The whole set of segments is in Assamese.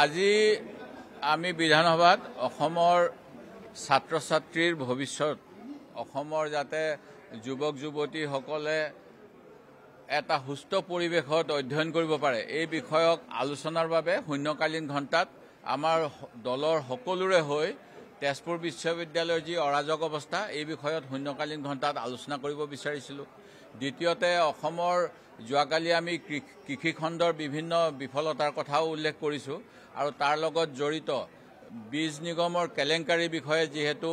আজি আমি বিধানসভাত অসমৰ ছাত্ৰ ছাত্ৰীৰ ভৱিষ্যত অসমৰ যাতে যুৱক যুৱতীসকলে এটা সুস্থ পৰিৱেশত অধ্যয়ন কৰিব পাৰে এই বিষয়ক আলোচনাৰ বাবে শূন্যকালীন ঘণ্টাত আমাৰ দলৰ সকলোৰে হৈ তেজপুৰ বিশ্ববিদ্যালয়ৰ যি অৰাজক অৱস্থা এই বিষয়ত শূন্যকালীন ঘণ্টাত আলোচনা কৰিব বিচাৰিছিলোঁ। দ্বিতীয়তে অসমৰ যোৱাকালি আমি কৃষি খণ্ডৰ বিভিন্ন বিফলতাৰ কথাও উল্লেখ কৰিছোঁ আৰু তাৰ লগত জড়িত বীজ নিগমৰ কেলেংকাৰীৰ বিষয়ে যিহেতু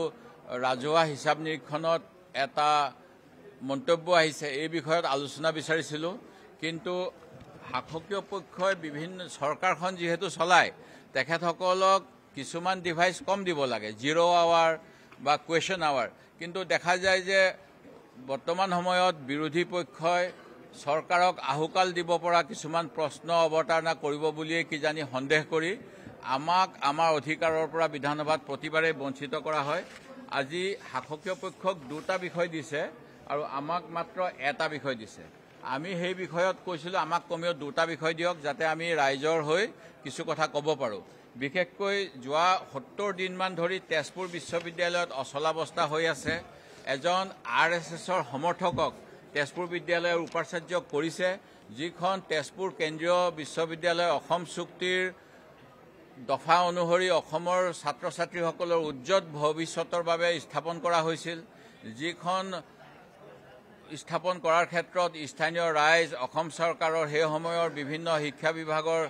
ৰাজহুৱা হিচাপ নিৰীক্ষণত এটা মন্তব্য আহিছে এই বিষয়ত আলোচনা বিচাৰিছিলোঁ। কিন্তু শাসকীয় পক্ষই বিভিন্ন চৰকাৰখন যিহেতু চলায় তেখেতসকলক কিছুমান ডিভাইচ কম দিব লাগে, 0 আৱাৰ বা কুৱেশ্যন আৱাৰ। কিন্তু দেখা যায় যে বৰ্তমান সময়ত বিৰোধী পক্ষই চৰকাৰক আহুকাল দিব পৰা কিছুমান প্ৰশ্ন অৱতাৰণা কৰিব বুলিয়েই কিজানি সন্দেহ কৰি আমাক আমাৰ অধিকাৰৰ পৰা বিধানসভাত প্ৰতিবাৰে বঞ্চিত কৰা হয়। আজি শাসকীয় পক্ষক দুটা বিষয় দিছে আৰু আমাক মাত্ৰ এটা বিষয় দিছে। আমি সেই বিষয়ত কৈছিলোঁ আমাক কমেও দুটা বিষয় দিয়ক যাতে আমি ৰাইজৰ হৈ কিছু কথা ক'ব পাৰোঁ। বিশেষকৈ যোৱা 70 দিনমান ধৰি তেজপুৰ বিশ্ববিদ্যালয়ত অচলাৱস্থা হৈ আছে। এজন RSSৰ সমৰ্থকক তেজপুৰ বিদ্যালয়ৰ উপাচাৰ্য কৰিছে, যিখন তেজপুৰ কেন্দ্ৰীয় বিশ্ববিদ্যালয় অসম চুক্তিৰ দফা অনুসৰি অসমৰ ছাত্ৰ ছাত্ৰীসকলৰ উজ্জ্বল ভৱিষ্যতৰ বাবে স্থাপন কৰা হৈছিল। যিখন স্থাপন কৰাৰ ক্ষেত্ৰত স্থানীয় ৰাইজ অসম চৰকাৰৰ সেই সময়ৰ বিভিন্ন শিক্ষা বিভাগৰ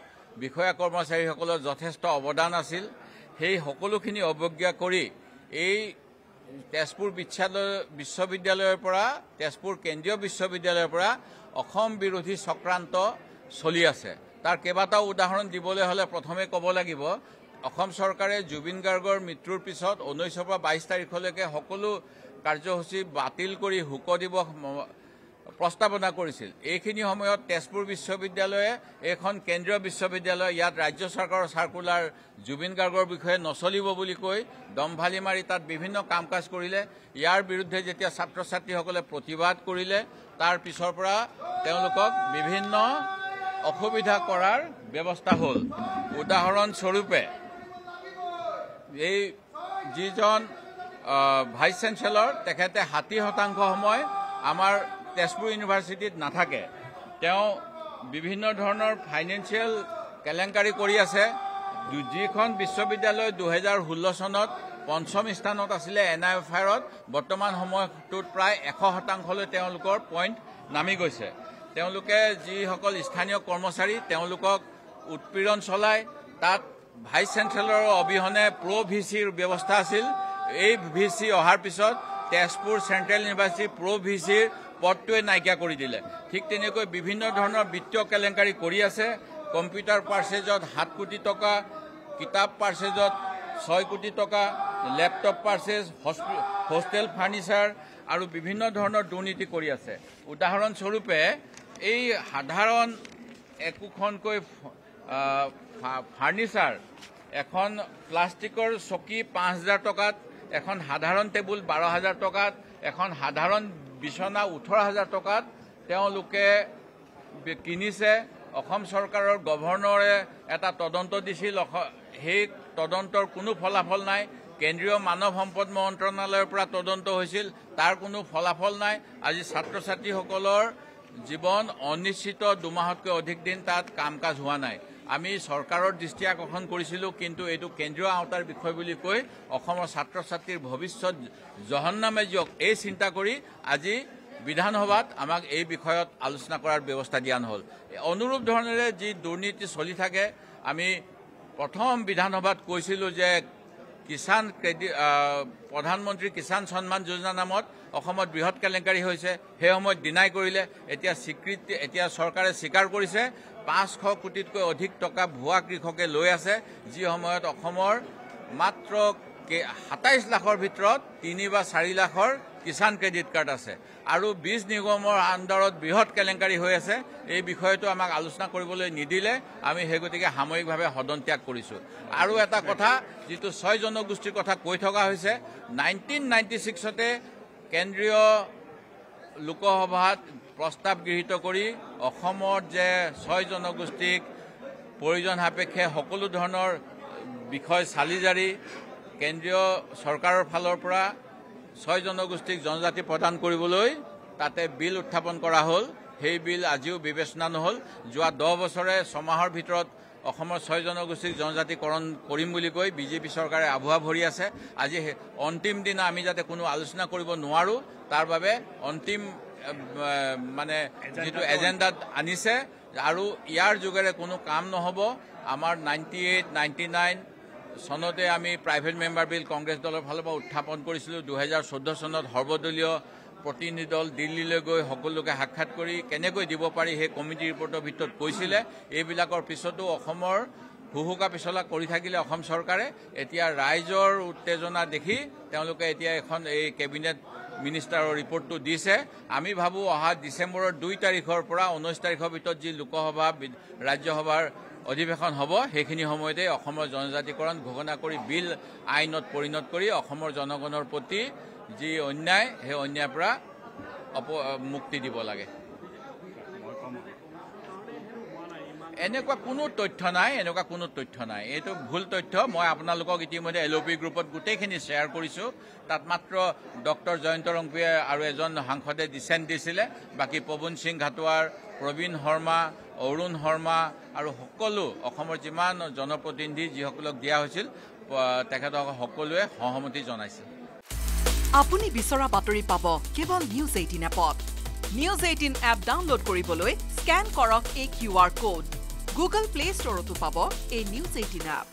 বিষয়া কৰ্মচাৰীসকলৰ যথেষ্ট অৱদান আছিল। সেই সকলোখিনি অৱজ্ঞা কৰি এই তেজপুৰ বিশ্ববিদ্যালয়ৰ পৰা তেজপুৰ কেন্দ্ৰীয় বিশ্ববিদ্যালয়ৰ পৰা অসম বিৰোধী চক্ৰান্ত চলি আছে। তাৰ কেইবাটাও উদাহৰণ দিবলৈ হ'লে প্ৰথমে ক'ব লাগিব অসম চৰকাৰে জুবিন গাৰ্গৰ মৃত্যুৰ পিছত 19 পৰা 22 তাৰিখলৈকে সকলো কাৰ্যসূচী বাতিল কৰি শোক দিৱস প্ৰস্তাৱনা কৰিছিল। এইখিনি সময়ত তেজপুৰ বিশ্ববিদ্যালয়ে এখন কেন্দ্ৰীয় বিশ্ববিদ্যালয় ইয়াত ৰাজ্য চৰকাৰৰ চাৰ্কুলাৰ জুবিন গাৰ্গৰ বিষয়ে নচলিব বুলি কৈ দমভালি মাৰি তাত বিভিন্ন কাম কাজ কৰিলে। ইয়াৰ বিৰুদ্ধে যেতিয়া ছাত্ৰ ছাত্ৰীসকলে প্ৰতিবাদ কৰিলে তাৰ পিছৰ পৰা তেওঁলোকক বিভিন্ন অসুবিধা কৰাৰ ব্যৱস্থা হ'ল। উদাহৰণস্বৰূপে এই যিজন ভাইচ চেঞ্চেলৰ তেখেতে 60% সময় আমাৰ তেজপুৰ ইউনিভাৰ্চিটিত নাথাকে। তেওঁ বিভিন্ন ধৰণৰ ফাইনেন্সিয়েল কেলেংকাৰী কৰি আছে। যিখন বিশ্ববিদ্যালয় 2016 চনত 5ম স্থানত আছিলে NIFR-ত বৰ্তমান সময়টোত প্ৰায় 100%লৈ তেওঁলোকৰ পইণ্ট নামি গৈছে। তেওঁলোকে যিসকল স্থানীয় কৰ্মচাৰী তেওঁলোকক উৎপীড়ন চলায়। তাত ভাইচ চেঞ্চেলৰৰ অবিহনে VC-ৰ ব্যৱস্থা আছিল। এই VC অহাৰ পিছত তেজপুৰ চেণ্ট্ৰেল ইউনিভাৰ্চিটিৰ VC-ৰ পদটোৱে নাইকিয়া কৰি দিলে। ঠিক তেনেকৈ বিভিন্ন ধৰণৰ বিত্তীয় কেলেংকাৰী কৰি আছে। কম্পিউটাৰ পাৰ্চেজত 7 কোটি টকা, কিতাপ পাৰ্চেজত 6 কোটি টকা, লেপটপ পাৰ্চেজ, হোষ্টেল ফাৰ্নিচাৰ আৰু বিভিন্ন ধৰণৰ দুৰ্নীতি কৰি আছে। উদাহৰণস্বৰূপে এই সাধাৰণ একোখনকৈ ফাৰ্নিচাৰ, এখন প্লাষ্টিকৰ চকী 5,000 টকাত, এখন সাধাৰণ টেবুল 12,000 টকাত, এখন সাধাৰণ বিচনা 18,000 টকাত তেওঁলোকে কিনিছে। অসম চৰকাৰৰ গভৰ্ণৰে এটা তদন্ত দিছিল, সেই তদন্তৰ কোনো ফলাফল নাই। কেন্দ্ৰীয় মানৱ সম্পদ মন্ত্ৰণালয়ৰ পৰা তদন্ত হৈছিল, তাৰ কোনো ফলাফল নাই। আজি ছাত্ৰ ছাত্ৰীসকলৰ জীৱন অনিশ্চিত, 2 মাহতকৈ অধিক দিন তাত কাম কাজ হোৱা নাই। আমি চৰকাৰৰ দৃষ্টি আকৰ্ষণ কৰিছিলোঁ, কিন্তু এইটো কেন্দ্ৰীয় আওতাৰ বিষয় বুলি কৈ অসমৰ ছাত্ৰ ছাত্ৰীৰ ভৱিষ্যত জহন্নামে যাওক এই চিন্তা কৰি আজি বিধানসভাত আমাক এই বিষয়ত আলোচনা কৰাৰ ব্যৱস্থা দিয়া নহ'ল। অনুৰূপ ধৰণেৰে যি দুৰ্নীতি চলি থাকে, আমি প্ৰথম বিধানসভাত কৈছিলোঁ যে প্ৰধানমন্ত্ৰী কিষাণ সন্মান যোজনা নামত অসমত বৃহৎ কেলেংকাৰী হৈছে। সেই সময়ত ডিনাই কৰিলে। এতিয়া চৰকাৰে স্বীকাৰ কৰিছে 500 কোটিতকৈ অধিক টকা ভুৱা কৃষকে লৈ আছে। যি সময়ত অসমৰ মাত্ৰ 27 লাখৰ ভিতৰত 3 বা 4 লাখৰ কিষাণ ক্ৰেডিট কাৰ্ড আছে আৰু বীজ নিগমৰ আণ্ডাৰত বৃহৎ কেলেংকাৰী হৈ আছে। এই বিষয়টো আমাক আলোচনা কৰিবলৈ নিদিলে আমি সেই গতিকে সাময়িকভাৱে সদন ত্যাগ কৰিছোঁ। আৰু এটা কথা, যিটো 6 জনগোষ্ঠীৰ কথা কৈ থকা হৈছে, 1996তে কেন্দ্ৰীয় লোকসভাত প্ৰস্তাৱ গৃহীত কৰি অসমৰ যে 6 জনগোষ্ঠীক প্ৰয়োজন সাপেক্ষে সকলো ধৰণৰ বিষয় চালি জাৰি কেন্দ্ৰীয় চৰকাৰৰ ফালৰ পৰা 6 জনগোষ্ঠীক জনজাতি প্ৰদান কৰিবলৈ তাতে বিল উত্থাপন কৰা হ'ল। সেই বিল আজিও বিবেচনা নহ'ল। যোৱা 10 বছৰে 6 মাহৰ ভিতৰত অসমৰ 6 জনগোষ্ঠীক জনজাতিকৰণ কৰিম বুলি কৈ বিজেপি চৰকাৰে আভুৱা ভৰি আছে। আজি অন্তিম দিনা আমি যাতে কোনো আলোচনা কৰিব নোৱাৰোঁ তাৰ বাবে অন্তিম মানে যিটো এজেণ্ডাত আনিছে আৰু ইয়াৰ যোগেৰে কোনো কাম নহ'ব। আমাৰ 98, 99 চনতে আমি প্ৰাইভেট মেম্বাৰ বিল কংগ্ৰেছ দলৰ ফালৰ পৰা উত্থাপন কৰিছিলোঁ। 2014 চনত সৰ্বদলীয় প্ৰতিনিধি দল দিল্লীলৈ গৈ সকলোকে সাক্ষাৎ কৰি কেনেকৈ দিব পাৰি সেই কমিটি ৰিপৰ্টৰ ভিতৰত কৈছিলে। এইবিলাকৰ পিছতো অসমৰ হুহুকা পিছলা কৰি থাকিলে অসম চৰকাৰে। এতিয়া ৰাইজৰ উত্তেজনা দেখি তেওঁলোকে এতিয়া এখন এই কেবিনেট মিনিষ্টাৰৰ ৰিপৰ্টটো দিছে। আমি ভাবোঁ অহা ডিচেম্বৰৰ 2 তাৰিখৰ পৰা 19 তাৰিখৰ ভিতৰত যি লোকসভা ৰাজ্যসভাৰ অধিৱেশন হ'ব সেইখিনি সময়তে অসমৰ জনজাতিকৰণ ঘোষণা কৰি বিল আইনত পৰিণত কৰি অসমৰ জনগণৰ প্ৰতি যি অন্যায় সেই অন্যায়ৰ পৰা মুক্তি দিব লাগে। এনেকুৱা কোনো তথ্য নাই, এইটো ভুল তথ্য। মই আপোনালোকক ইতিমধ্যে LOP গ্ৰুপত গোটেইখিনি শ্বেয়াৰ কৰিছোঁ। তাত মাত্ৰ ডক্টৰ জয়ন্ত ৰংপুৰীয়া আৰু এজন সাংসদে ডিচেণ্ট দিছিলে। বাকী পৱন সিং ঘাটোৱাৰ, প্ৰবীণ শৰ্মা, অৰুণ শৰ্মা আৰু সকলো অসমৰ যিমান জনপ্ৰতিনিধি যিসকলক দিয়া হৈছিল তেখেতসকল সকলোৱে সহমতি জনাইছে। আপুনি বিচৰা বাতৰি পাব কেৱল নিউজ 18 এপত। নিউজ 18 এপ ডাউনলোড কৰিবলৈ স্কেন কৰক এই QR কোড। গুগল প্লে ষ্টৰতো পাব এই নিউজ 18 এপ।